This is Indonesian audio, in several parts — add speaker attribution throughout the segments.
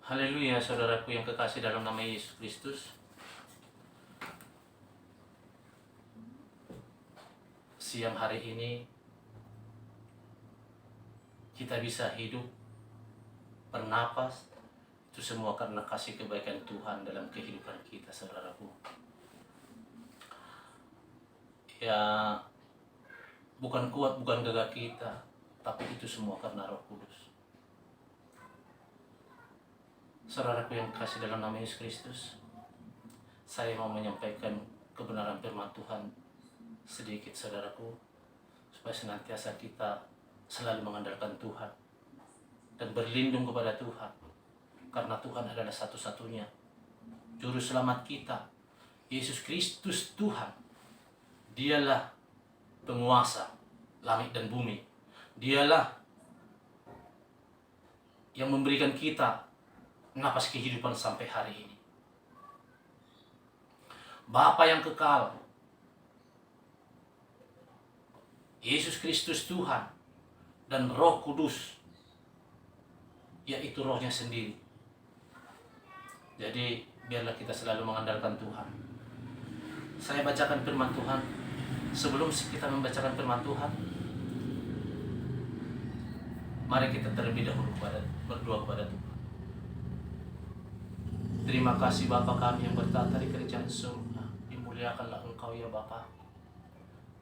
Speaker 1: Haleluya, saudaraku yang kekasih dalam nama Yesus Kristus. Siang hari ini kita bisa hidup, bernapas, itu semua karena kasih kebaikan Tuhan dalam kehidupan kita, saudaraku. Ya, bukan kuat, bukan gagah kita, tapi itu semua karena Roh Kudus. Saudaraku yang kasih dalam nama Yesus Kristus, saya mau menyampaikan kebenaran firman Tuhan sedikit, saudaraku, supaya senantiasa kita selalu mengandalkan Tuhan dan berlindung kepada Tuhan, karena Tuhan adalah satu-satunya juru selamat kita. Yesus Kristus Tuhan, dialah penguasa langit dan bumi. Dialah yang memberikan kita napas kehidupan sampai hari ini. Bapa yang kekal, Yesus Kristus Tuhan, dan Roh Kudus, yaitu Rohnya sendiri. Jadi biarlah kita selalu mengandalkan Tuhan. Saya bacakan firman Tuhan. Sebelum kita membacakan firman Tuhan, mari kita terlebih dahulu berdoa kepada Tuhan. Terima kasih Bapa kami yang bertata di kerajaan surga. Dimuliakanlah Engkau ya Bapa.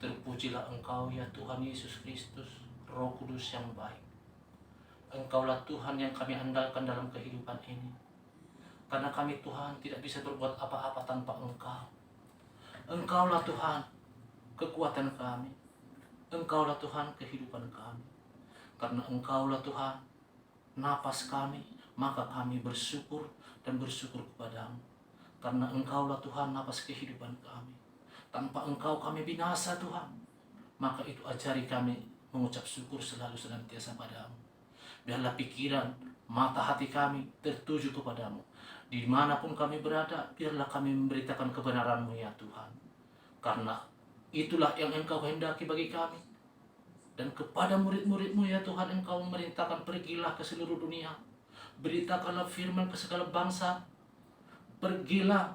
Speaker 1: Terpujilah Engkau ya Tuhan Yesus Kristus, Roh Kudus yang baik. Engkaulah Tuhan yang kami andalkan dalam kehidupan ini. Karena kami Tuhan tidak bisa berbuat apa-apa tanpa Engkau. Engkaulah Tuhan kekuatan kami. Engkaulah Tuhan kehidupan kami. Karena Engkaulah Tuhan napas kami, maka kami bersyukur dan bersyukur kepadamu. Karena Engkaulah Tuhan napas kehidupan kami. Tanpa Engkau kami binasa Tuhan. Maka itu ajari kami mengucap syukur selalu senantiasa padamu. Biarlah pikiran, mata hati kami tertuju kepadamu. Dimanapun kami berada, biarlah kami memberitakan kebenaran-Mu ya Tuhan. Karena itulah yang Engkau hendaki bagi kami. Dan kepada murid-murid-Mu ya Tuhan, Engkau memerintahkan pergilah ke seluruh dunia. Beritakanlah firman ke segala bangsa. Pergilah.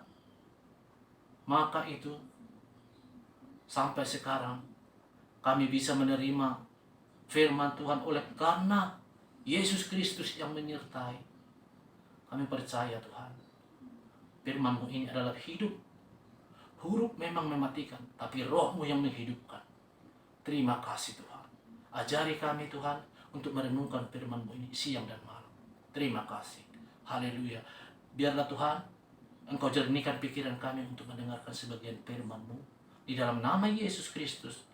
Speaker 1: Maka itu sampai sekarang kami bisa menerima firman Tuhan oleh karena Yesus Kristus yang menyertai. Kami percaya Tuhan, firman-Mu ini adalah hidup. Huruf memang mematikan, tapi Roh-Mu yang menghidupkan. Terima kasih Tuhan. Ajari kami Tuhan untuk merenungkan firman-Mu ini siang dan malam. Terima kasih. Haleluya. Biarlah Tuhan Engkau jernihkan pikiran kami untuk mendengarkan sebagian firman-Mu. Di dalam nama Yesus Kristus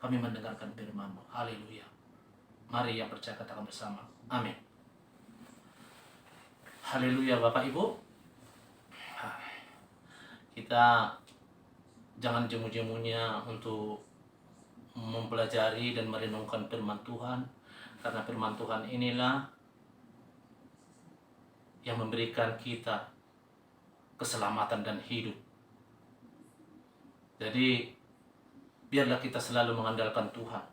Speaker 1: kami mendengarkan firman-Mu. Haleluya. Mari yang percaya katakan bersama. Amin. Haleluya Bapak Ibu. Kita jangan jemu-jemunya untuk mempelajari dan merenungkan firman Tuhan. Karena firman Tuhan inilah yang memberikan kita keselamatan dan hidup. Jadi biarlah kita selalu mengandalkan Tuhan.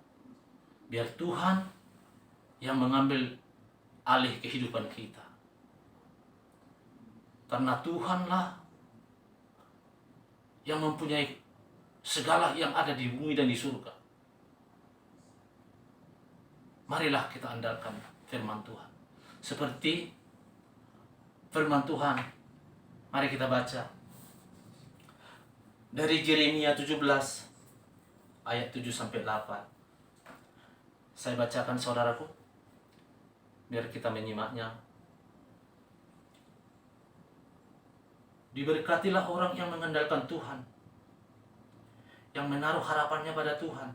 Speaker 1: Biar Tuhan yang mengambil alih kehidupan kita. Karena Tuhanlah yang mempunyai segala yang ada di bumi dan di surga. Marilah kita andalkan firman Tuhan. Seperti firman Tuhan, mari kita baca dari Yeremia 17 ayat 7 sampai 8. Saya bacakan saudaraku, biar kita menyimaknya. Diberkatilah orang yang mengandalkan Tuhan, yang menaruh harapannya pada Tuhan.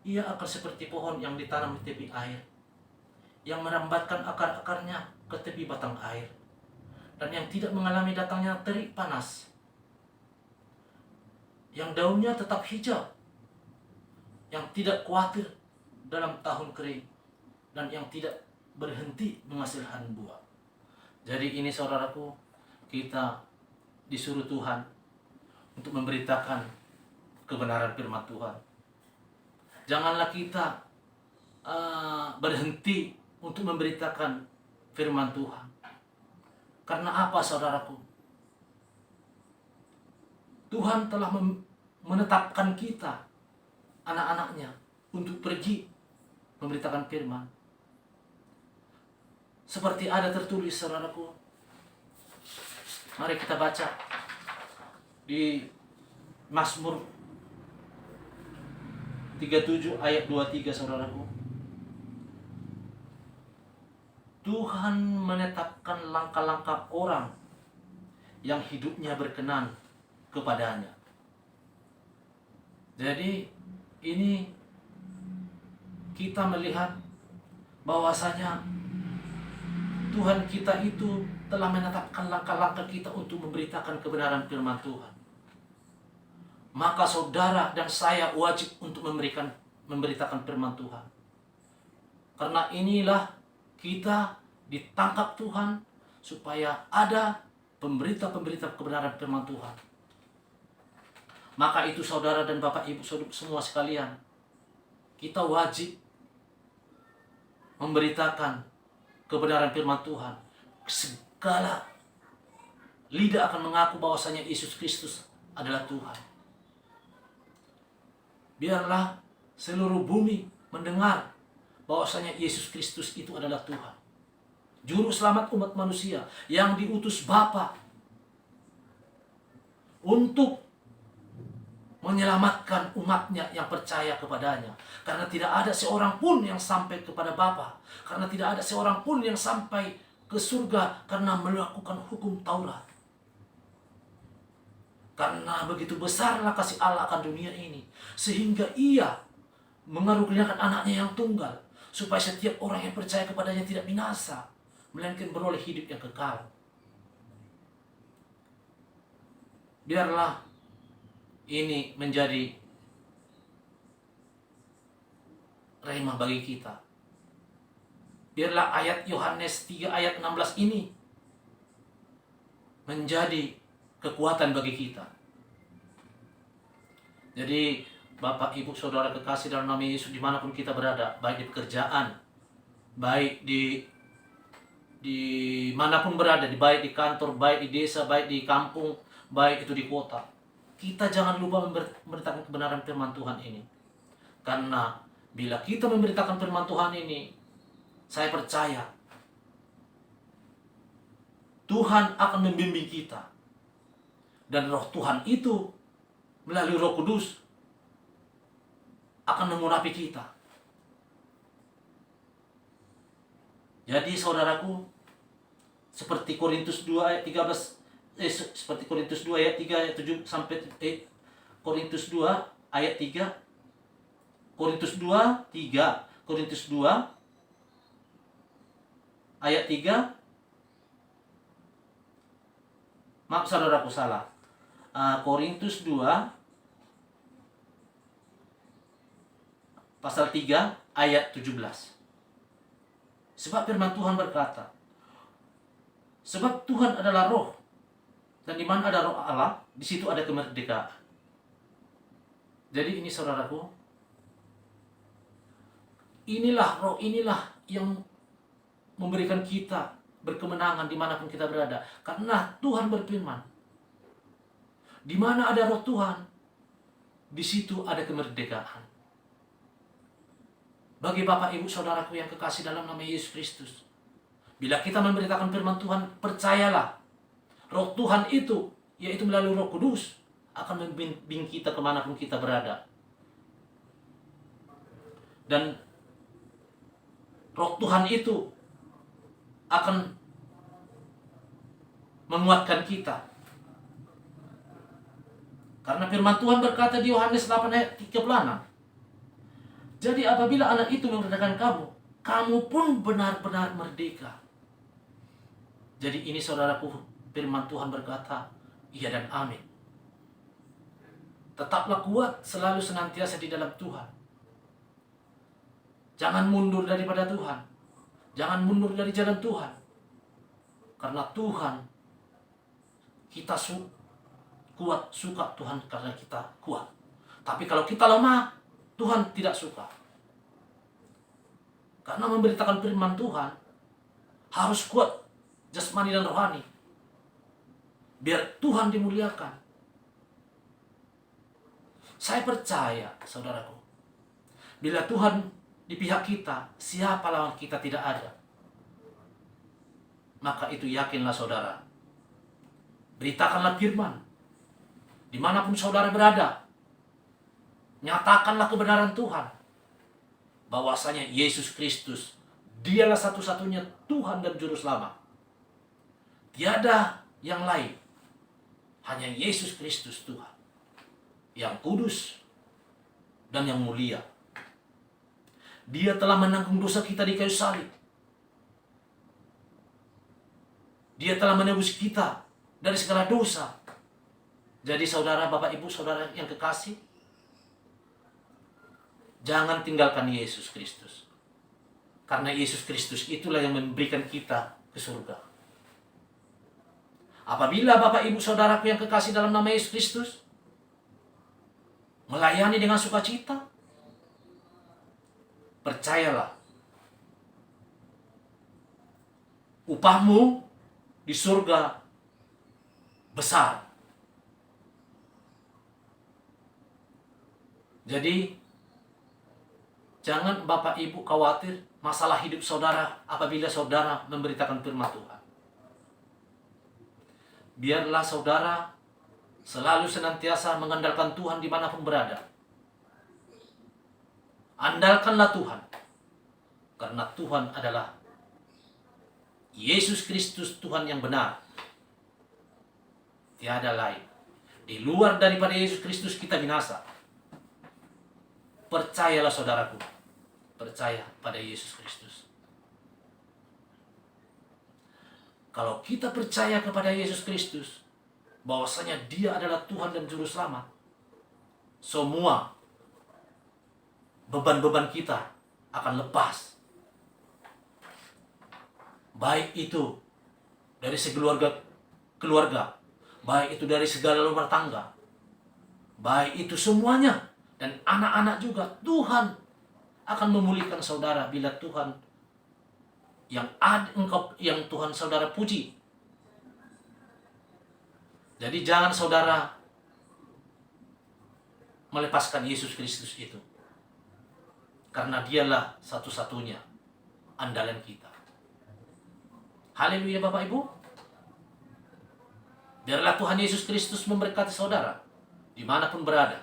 Speaker 1: Ia akan seperti pohon yang ditanam di tepi air, yang merambatkan akar-akarnya ke tepi batang air, dan yang tidak mengalami datangnya terik panas, yang daunnya tetap hijau, yang tidak khawatir dalam tahun kering, dan yang tidak berhenti menghasilkan buah. Jadi ini saudaraku, kita disuruh Tuhan untuk memberitakan kebenaran firman Tuhan. Janganlah kita berhenti untuk memberitakan firman Tuhan. Karena apa, saudaraku? Tuhan telah menetapkan kita, anak-anaknya, untuk pergi memberitakan firman. Seperti ada tertulis, saudaraku. Mari kita baca di Mazmur 37 ayat 23, saudaraku. Tuhan menetapkan langkah-langkah orang yang hidupnya berkenan kepadanya. Jadi ini kita melihat bahwasanya Tuhan kita itu telah menetapkan langkah-langkah kita untuk memberitakan kebenaran firman Tuhan. Maka saudara dan saya wajib untuk memberitakan firman Tuhan. Karena inilah kita ditangkap Tuhan supaya ada pemberita-pemberita kebenaran firman Tuhan. Maka itu saudara dan bapak ibu saudara semua sekalian, kita wajib memberitakan kebenaran firman Tuhan. Segala lidah akan mengaku bahwasanya Yesus Kristus adalah Tuhan. Biarlah seluruh bumi mendengar bahwasanya Yesus Kristus itu adalah Tuhan, Juru Selamat umat manusia yang diutus Bapa untuk menyelamatkan umatnya yang percaya kepadanya. Karena tidak ada seorang pun yang sampai kepada Bapa. Karena tidak ada seorang pun yang sampai ke surga karena melakukan hukum Taurat. Karena begitu besarlah kasih Allah akan dunia ini, sehingga Ia mengaruniakan anaknya yang tunggal, supaya setiap orang yang percaya kepadanya tidak binasa, melainkan beroleh hidup yang kekal. Biarlah ini menjadi rhema bagi kita. Biarlah ayat Yohanes 3 ayat 16 ini menjadi kekuatan bagi kita. Jadi Bapak, Ibu, Saudara kekasih dalam nama Yesus, dimanapun kita berada, baik di pekerjaan, baik di manapun berada, baik di kantor, baik di desa, baik di kampung, baik itu di kota, kita jangan lupa memberitakan kebenaran firman Tuhan ini. Karena bila kita memberitakan firman Tuhan ini, saya percaya Tuhan akan membimbing kita. Dan roh Tuhan itu melalui Roh Kudus akan mengurapi kita. Jadi saudaraku, seperti Korintus 2 ayat 13, seperti Korintus 2 ayat 3 ayat 7 sampai Korintus 2 ayat 3, Korintus 2 3, Korintus 2 ayat 3. Maaf saudaraku, salah. Korintus 2 pasal 3 ayat 17. Sebab firman Tuhan berkata, sebab Tuhan adalah roh, dan di mana ada roh Allah, di situ ada kemerdekaan. Jadi ini saudaraku, inilah roh inilah yang memberikan kita berkemenangan dimanapun kita berada. Karena Tuhan berfirman, di mana ada roh Tuhan, di situ ada kemerdekaan. Bagi Bapak, Ibu, Saudaraku yang kekasih dalam nama Yesus Kristus, bila kita memberitakan firman Tuhan, percayalah, roh Tuhan itu, yaitu melalui Roh Kudus, akan membimbing kita kemanapun kita berada. Dan roh Tuhan itu akan menguatkan kita. Karena firman Tuhan berkata di Yohanes 8 ayat 36, jadi apabila anak itu memerdekakan kamu, kamu pun benar-benar merdeka. Jadi ini saudaraku, firman Tuhan berkata, iya dan amin. Tetaplah kuat, selalu senantiasa di dalam Tuhan. Jangan mundur daripada Tuhan. Jangan mundur dari jalan Tuhan. Karena Tuhan, kita kuat, suka Tuhan karena kita kuat. Tapi kalau kita lemah, Tuhan tidak suka. Karena memberitakan firman Tuhan Harus kuat jasmani dan rohani. Biar Tuhan dimuliakan. Saya percaya, saudaraku, bila Tuhan di pihak kita, siapa lawan kita tidak ada. Maka itu yakinlah saudara. Beritakanlah firman. Dimanapun saudara berada. Nyatakanlah kebenaran Tuhan. Bahwasanya Yesus Kristus, Dialah satu-satunya Tuhan dan Juru Selamat. Tiada yang lain. Hanya Yesus Kristus Tuhan. Yang kudus dan yang mulia. Dia telah menanggung dosa kita di kayu salib. Dia telah menebus kita dari segala dosa. Jadi saudara, Bapak, Ibu, saudara yang kekasih, jangan tinggalkan Yesus Kristus. Karena Yesus Kristus itulah yang memberikan kita ke surga. Apabila Bapak, Ibu, saudaraku yang kekasih dalam nama Yesus Kristus, melayani dengan sukacita, percayalah, upahmu di surga besar. Jadi, jangan Bapak Ibu khawatir masalah hidup saudara apabila saudara memberitakan firman Tuhan. Biarlah saudara selalu senantiasa mengandalkan Tuhan dimanapun berada. Andalkanlah Tuhan. Karena Tuhan adalah Yesus Kristus, Tuhan yang benar. Tiada lain. Di luar daripada Yesus Kristus kita binasa. Percayalah saudaraku. Percaya pada Yesus Kristus. Kalau kita percaya kepada Yesus Kristus, bahwasanya Dia adalah Tuhan dan Juru Selamat, semua beban-beban kita akan lepas. Baik itu dari keluarga, baik itu dari segala rumah tangga, baik itu semuanya, dan anak-anak juga. Tuhan akan memulihkan saudara bila Tuhan yang Tuhan saudara puji. Jadi jangan saudara melepaskan Yesus Kristus itu. Karena Dialah satu-satunya andalan kita. Haleluya Bapak Ibu. Biarlah Tuhan Yesus Kristus memberkati saudara dimanapun berada.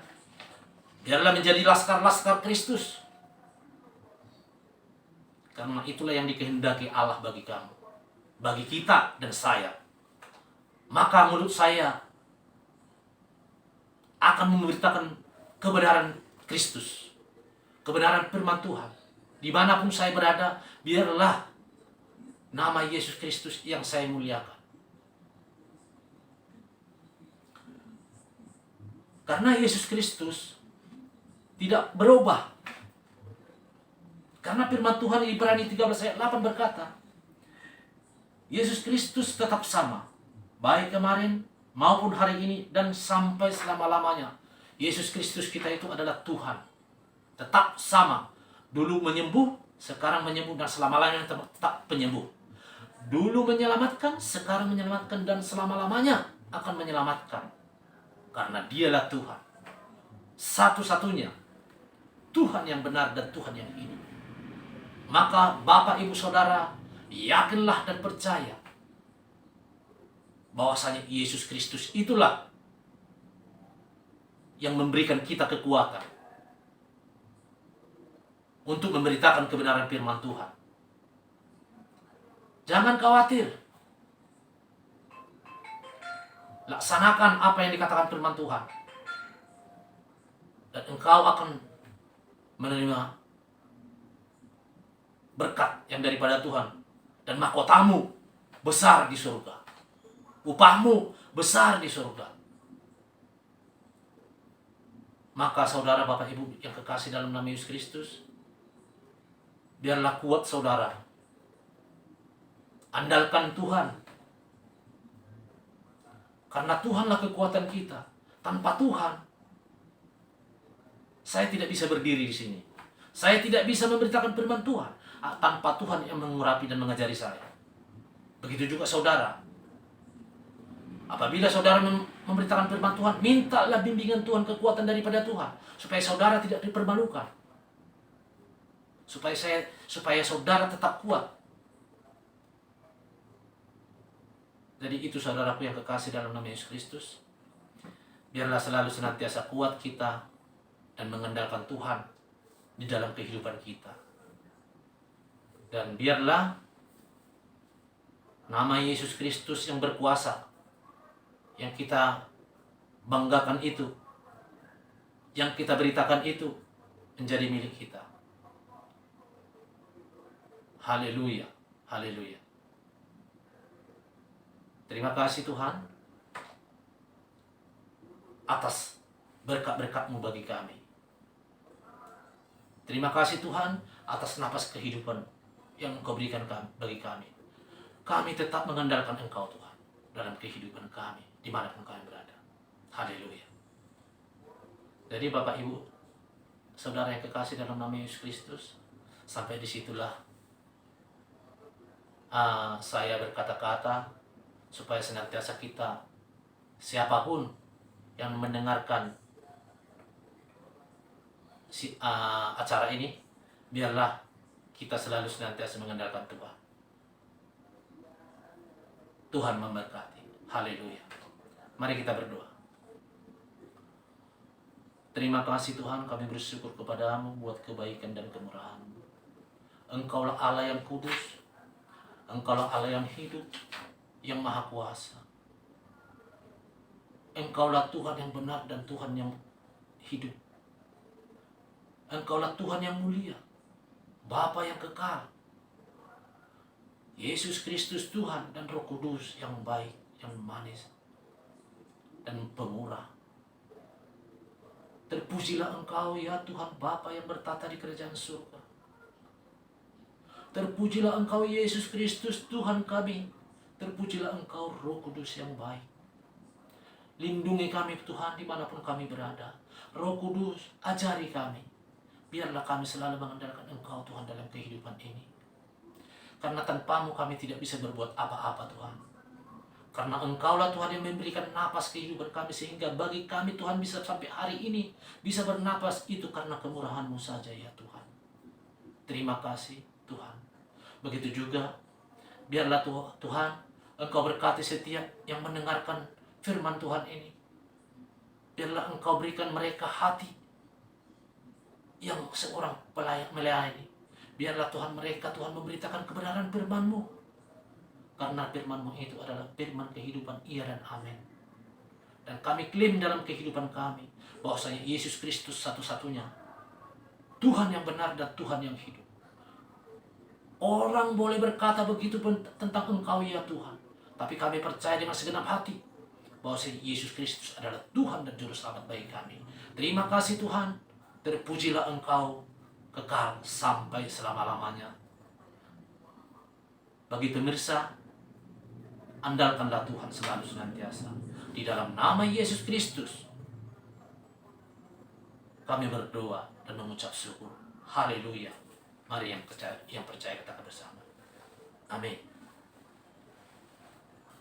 Speaker 1: Biarlah menjadi laskar-laskar Kristus. Karena itulah yang dikehendaki Allah bagi kamu, bagi kita dan saya. Maka mulut saya akan memberitakan kebenaran Kristus, kebenaran firman Tuhan. Dimanapun saya berada, biarlah nama Yesus Kristus yang saya muliakan. Karena Yesus Kristus tidak berubah. Karena firman Tuhan di Ibrani 13 ayat 8 berkata, Yesus Kristus tetap sama, baik kemarin maupun hari ini dan sampai selama-lamanya. Yesus Kristus kita itu adalah Tuhan. Tetap sama. Dulu menyembuh, sekarang menyembuh, dan selama-lamanya tetap penyembuh. Dulu menyelamatkan, sekarang menyelamatkan, dan selama-lamanya akan menyelamatkan. Karena Dialah Tuhan. Satu-satunya Tuhan yang benar dan Tuhan yang hidup. Maka Bapak, Ibu, Saudara, yakinlah dan percaya bahwasanya Yesus Kristus itulah yang memberikan kita kekuatan untuk memberitakan kebenaran firman Tuhan. Jangan khawatir. Laksanakan apa yang dikatakan firman Tuhan. Dan engkau akan menerima berkat yang daripada Tuhan. Dan mahkotamu besar di surga. Upahmu besar di surga. Maka saudara, Bapak, Ibu yang kekasih dalam nama Yesus Kristus, biarlah kuat saudara. Andalkan Tuhan. Karena Tuhanlah kekuatan kita. Tanpa Tuhan, saya tidak bisa berdiri di sini. Saya tidak bisa memberitakan firman Tuhan tanpa Tuhan yang mengurapi dan mengajari saya. Begitu juga saudara. Apabila saudara memberitakan firman Tuhan, mintalah bimbingan Tuhan, kekuatan daripada Tuhan, supaya saudara tidak dipermalukan. Supaya saudara tetap kuat. Jadi itu saudaraku yang kekasih dalam nama Yesus Kristus. Biarlah selalu senantiasa kuat kita dan mengandalkan Tuhan di dalam kehidupan kita. Dan biarlah nama Yesus Kristus yang berkuasa, yang kita banggakan itu, yang kita beritakan itu, menjadi milik kita. Haleluya, haleluya. Terima kasih Tuhan atas berkat-berkat-Mu bagi kami. Terima kasih Tuhan atas napas kehidupan yang Engkau berikan bagi kami. Kami tetap mengandalkan Engkau Tuhan dalam kehidupan kami, dimanapun kami berada. Haleluya. Jadi Bapak Ibu, saudara yang kekasih dalam nama Yesus Kristus, sampai disitulah saya berkata-kata, supaya senantiasa kita, siapapun yang mendengarkan acara ini, biarlah kita selalu senantiasa mengandalkan Tuhan. Tuhan memberkati. Haleluya. Mari kita berdoa. Terima kasih Tuhan, kami bersyukur kepadamu buat kebaikan dan kemurahan-Mu. Engkaulah Allah yang kudus, Engkaulah Allah yang hidup, yang maha kuasa. Engkaulah Tuhan yang benar dan Tuhan yang hidup. Engkaulah Tuhan yang mulia, Bapa yang kekal, Yesus Kristus Tuhan dan Roh Kudus yang baik, yang manis, dan pemurah. Terpujilah Engkau ya Tuhan Bapa yang bertata di kerajaan surga. Terpujilah Engkau Yesus Kristus Tuhan kami. Terpujilah Engkau Roh Kudus yang baik. Lindungi kami Tuhan dimanapun kami berada. Roh Kudus ajari kami. Biarlah kami selalu mengandalkan Engkau Tuhan dalam kehidupan ini. Karena tanpa-Mu kami tidak bisa berbuat apa-apa Tuhan. Karena Engkaulah Tuhan yang memberikan napas kehidupan kami, sehingga bagi kami Tuhan bisa sampai hari ini bisa bernapas, itu karena kemurahan-Mu saja ya Tuhan. Terima kasih Tuhan. Begitu juga biarlah Tuhan Engkau berkati setiap yang mendengarkan firman Tuhan ini. Biarlah Engkau berikan mereka hati yang seorang melayani. Biarlah Tuhan mereka Tuhan memberitakan kebenaran firman-Mu. Karena firman-Mu itu adalah firman kehidupan, iya dan amin. Dan kami klaim dalam kehidupan kami bahwasanya Yesus Kristus satu-satunya Tuhan yang benar dan Tuhan yang hidup. Orang boleh berkata begitu pun tentang Engkau ya Tuhan, tapi kami percaya dengan segenap hati bahwa Yesus Kristus adalah Tuhan dan Juru Selamat bagi kami. Terima kasih Tuhan. Terpujilah Engkau kekal sampai selama-lamanya. Bagi pemirsa, andalkanlah Tuhan selalu senantiasa. Di dalam nama Yesus Kristus kami berdoa dan mengucap syukur. Haleluya. Mari yang percaya katakan bersama. Amin.